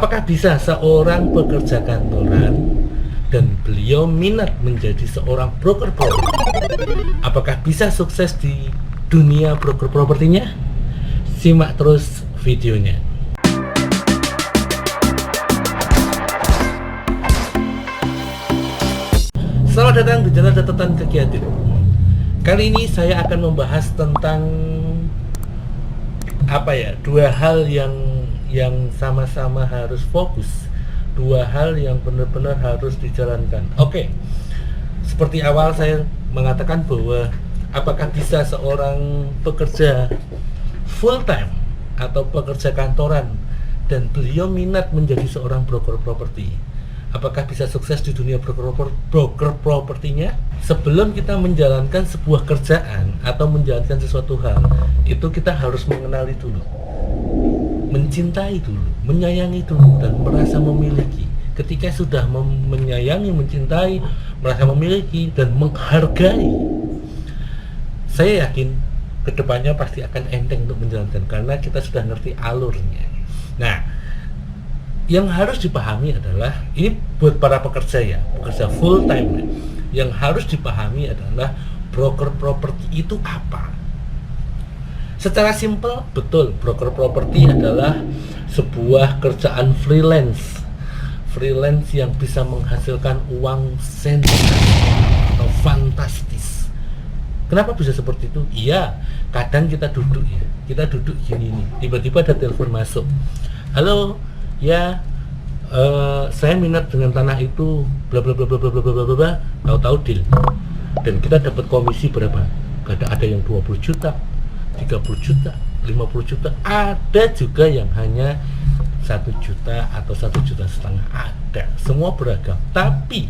Apakah bisa seorang pekerja kantoran dan beliau minat menjadi seorang broker properti? Apakah bisa sukses di dunia broker propertinya? Simak terus videonya. Selamat datang di channel Catatan Kaki Adil. Kali ini saya akan membahas tentang dua hal yang sama-sama harus fokus, dua hal yang benar-benar harus dijalankan. Seperti awal saya mengatakan bahwa apakah bisa seorang pekerja full time atau pekerja kantoran dan beliau minat menjadi seorang broker properti, apakah bisa sukses di dunia broker propertinya? Sebelum kita menjalankan sebuah kerjaan atau menjalankan sesuatu hal, itu kita harus mengenali dulu, mencintai dulu, menyayangi dulu, dan merasa memiliki. Ketika sudah menyayangi, mencintai, merasa memiliki, dan menghargai, saya yakin kedepannya pasti akan enteng untuk menjalankan, karena kita sudah ngerti alurnya. Nah, yang harus dipahami adalah, ini buat para pekerja pekerja full time, yang harus dipahami adalah broker properti itu apa. Secara simpel, betul, broker properti adalah sebuah kerjaan freelance yang bisa menghasilkan uang sensasional atau fantastis. Kenapa bisa seperti itu? Iya, kadang kita duduk gini nih, tiba-tiba ada telepon masuk. Halo, ya, saya minat dengan tanah itu, bla bla bla bla bla bla bla bla bla, tahu-tahu deal. Dan kita dapat komisi berapa? Ada yang 20 juta, 30 juta, 50 juta, ada juga yang hanya 1 juta atau 1,5 juta, ada. Semua beragam, tapi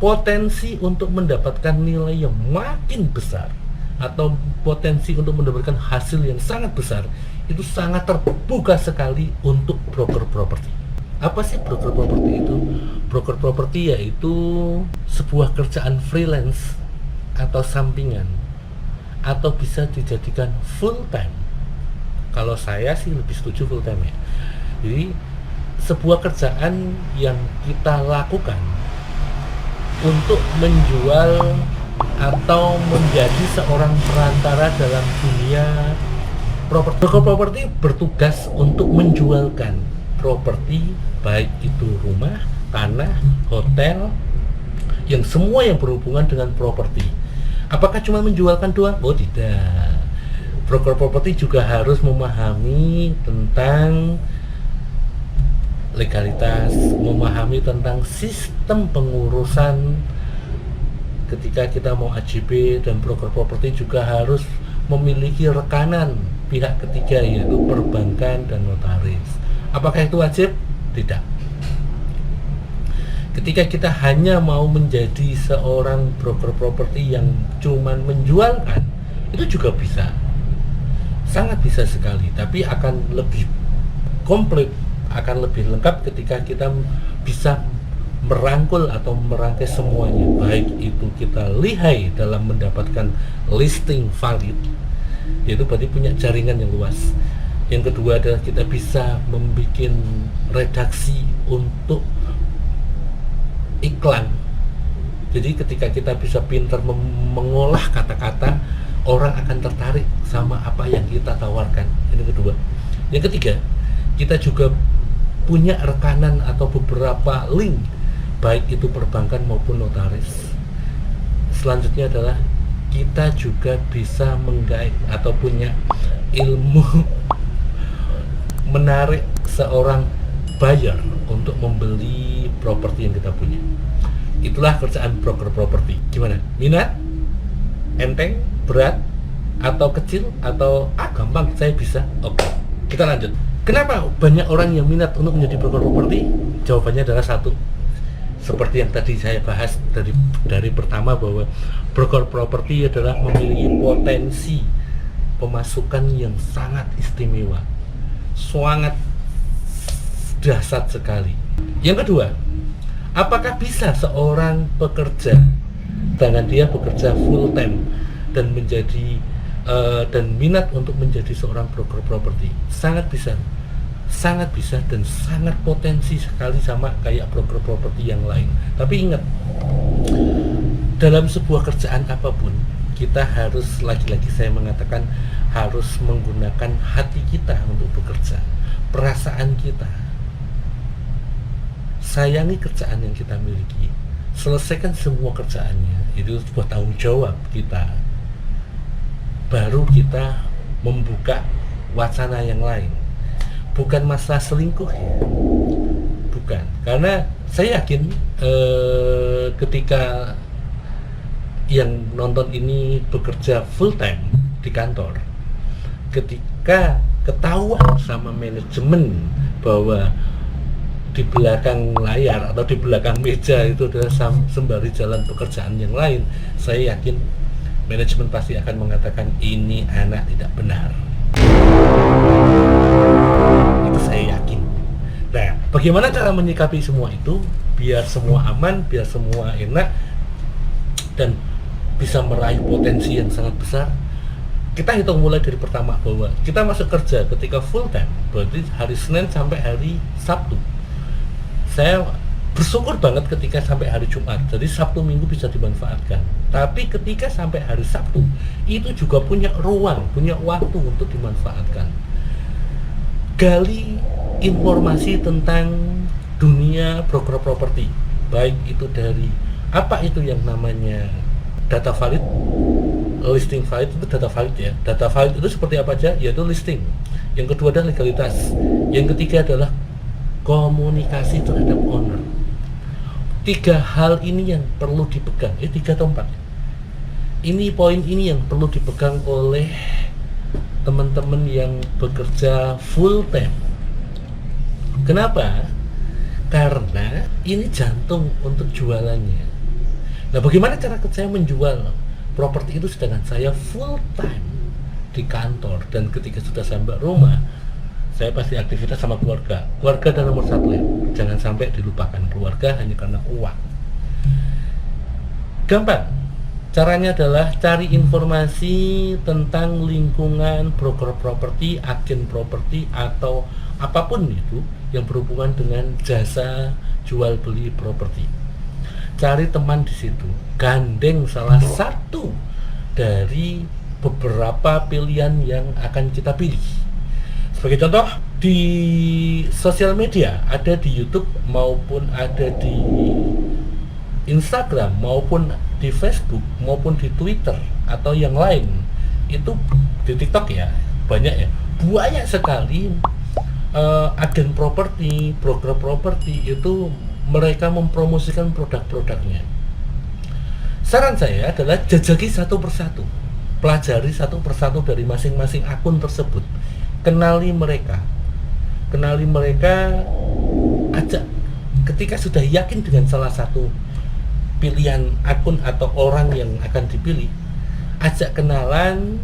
potensi untuk mendapatkan nilai yang makin besar atau potensi untuk mendapatkan hasil yang sangat besar itu sangat terbuka sekali untuk broker properti. Apa sih broker properti itu? Broker properti yaitu sebuah kerjaan freelance atau sampingan, atau bisa dijadikan full time. Kalau saya sih lebih setuju full time ya. Jadi sebuah kerjaan yang kita lakukan untuk menjual atau menjadi seorang perantara dalam dunia properti. Broker properti bertugas untuk menjualkan properti, baik itu rumah, tanah, hotel, yang semua yang berhubungan dengan properti. Apakah cuma menjualkan doang? Oh tidak. Broker properti juga harus memahami tentang legalitas, memahami tentang sistem pengurusan ketika kita mau AJB, dan broker properti juga harus memiliki rekanan pihak ketiga, yaitu perbankan dan notaris. Apakah itu wajib? Tidak. Ketika kita hanya mau menjadi seorang broker properti yang cuman menjualkan, itu juga bisa, sangat bisa sekali, tapi akan lebih komplit, akan lebih lengkap ketika kita bisa merangkul atau merangkai semuanya, baik itu kita lihai dalam mendapatkan listing valid, yaitu berarti punya jaringan yang luas. Yang kedua adalah kita bisa membuat redaksi untuk iklan. Jadi ketika kita bisa pintar mengolah kata-kata, orang akan tertarik sama apa yang kita tawarkan. Ini kedua. Yang ketiga, kita juga punya rekanan atau beberapa link, baik itu perbankan maupun notaris. Selanjutnya adalah kita juga bisa menggait atau punya ilmu menarik seorang buyer untuk membeli properti yang kita punya. Itulah kerjaan broker properti. Gimana? Minat? Enteng? Berat? Atau kecil? Atau gampang, saya bisa? Oke, kita lanjut. Kenapa banyak orang yang minat untuk menjadi broker properti? Jawabannya adalah satu, seperti yang tadi saya bahas dari pertama, bahwa broker properti adalah memiliki potensi pemasukan yang sangat istimewa, sangat dahsyat sekali. Yang kedua, apakah bisa seorang pekerja dengan dia bekerja full time dan menjadi dan minat untuk menjadi seorang broker properti? Sangat bisa, sangat bisa dan sangat potensi sekali sama kayak broker properti yang lain. Tapi ingat, dalam sebuah kerjaan apapun kita harus, lagi-lagi saya mengatakan, harus menggunakan hati kita untuk bekerja, perasaan kita. Sayangi kerjaan yang kita miliki, selesaikan semua kerjaannya, itu sebuah tanggung jawab kita. Baru kita membuka wacana yang lain. Bukan masalah selingkuh ya, bukan. Karena saya yakin ketika yang nonton ini bekerja full time di kantor, ketika ketahuan sama manajemen bahwa di belakang layar atau di belakang meja itu adalah sembari jalan pekerjaan yang lain, saya yakin manajemen pasti akan mengatakan ini anak tidak benar. Itu saya yakin. Nah, bagaimana cara menyikapi semua itu biar semua aman, biar semua enak dan bisa meraih potensi yang sangat besar? Kita hitung mulai dari pertama, bahwa kita masuk kerja ketika full time, berarti hari Senin sampai hari Sabtu. Saya bersyukur banget ketika sampai hari Jumat, jadi Sabtu Minggu bisa dimanfaatkan. Tapi ketika sampai hari Sabtu, itu juga punya ruang, punya waktu untuk dimanfaatkan. Gali informasi tentang dunia broker properti, baik itu dari apa itu yang namanya data valid, listing valid. Itu data valid ya. Data valid itu seperti apa aja? Yaitu listing. Yang kedua adalah legalitas. Yang ketiga adalah komunikasi terhadap owner. 3 hal ini yang perlu dipegang. 3 atau 4. Ini poin ini yang perlu dipegang oleh teman-teman yang bekerja full time. Kenapa? Karena ini jantung untuk jualannya. Nah, bagaimana cara saya menjual properti itu sedangkan saya full time di kantor, dan ketika sudah sampai rumah saya pasti aktivitas sama keluarga. Keluarga adalah nomor 1 ya. Jangan sampai dilupakan keluarga hanya karena uang. Gampang. Caranya adalah cari informasi tentang lingkungan broker properti, agen properti, atau apapun itu yang berhubungan dengan jasa jual beli properti. Cari teman di situ, gandeng salah satu dari beberapa pilihan yang akan kita pilih. Sebagai contoh, di sosial media, ada di YouTube maupun ada di Instagram maupun di Facebook maupun di Twitter atau yang lain, itu di TikTok ya, banyak sekali agen properti, broker properti itu mereka mempromosikan produk-produknya. Saran saya adalah jajaki satu persatu, pelajari satu persatu dari masing-masing akun tersebut, kenali mereka, ajak. Ketika sudah yakin dengan salah satu pilihan akun atau orang yang akan dipilih, ajak kenalan,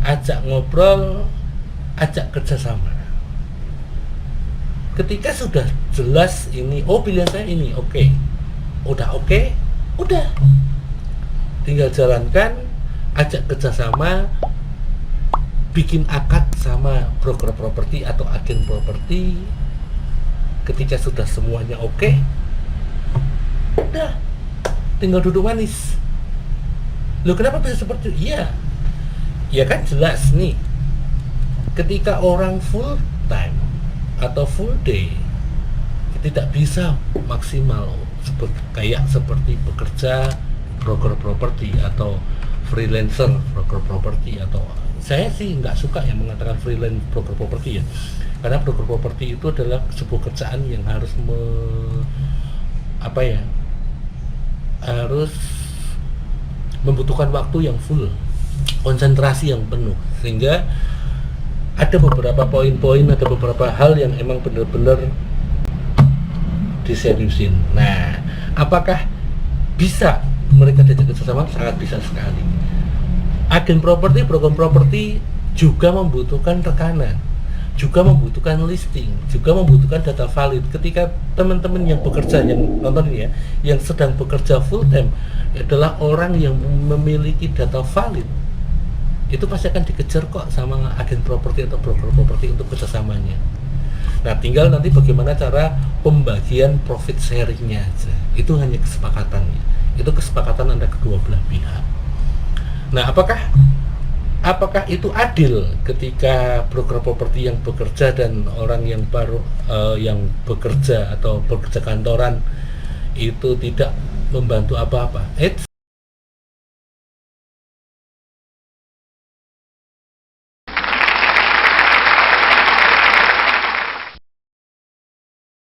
ajak ngobrol, ajak kerjasama. Ketika sudah jelas ini, oh pilihan saya ini, oke, udah tinggal jalankan, ajak kerjasama, bikin akad sama broker properti atau agen properti. Ketika sudah semuanya oke, udah tinggal duduk manis. Loh, kenapa bisa seperti itu? Ya kan jelas nih, ketika orang full time atau full day tidak bisa maksimal seperti bekerja broker properti atau freelancer broker properti. Atau saya sih nggak suka yang mengatakan freelance broker properti ya, karena broker properti itu adalah sebuah kerjaan yang harus harus membutuhkan waktu yang full, konsentrasi yang penuh, sehingga ada beberapa poin-poin, ada beberapa hal yang emang benar-benar diseriusin. Nah, apakah bisa mereka diajak kerjasama? Sangat bisa sekali. Agen properti, broker properti juga membutuhkan rekanan, juga membutuhkan listing, juga membutuhkan data valid. Ketika teman-teman yang bekerja, yang nonton ini ya, yang sedang bekerja full time adalah orang yang memiliki data valid, itu pasti akan dikejar kok sama agen properti atau broker properti untuk kerjasamanya. Nah, tinggal nanti bagaimana cara pembagian profit sharingnya aja. Itu hanya kesepakatannya. Itu kesepakatan antara kedua belah pihak. Nah, apakah itu adil ketika broker properti yang bekerja dan orang yang baru yang bekerja atau bekerja kantoran itu tidak membantu apa-apa?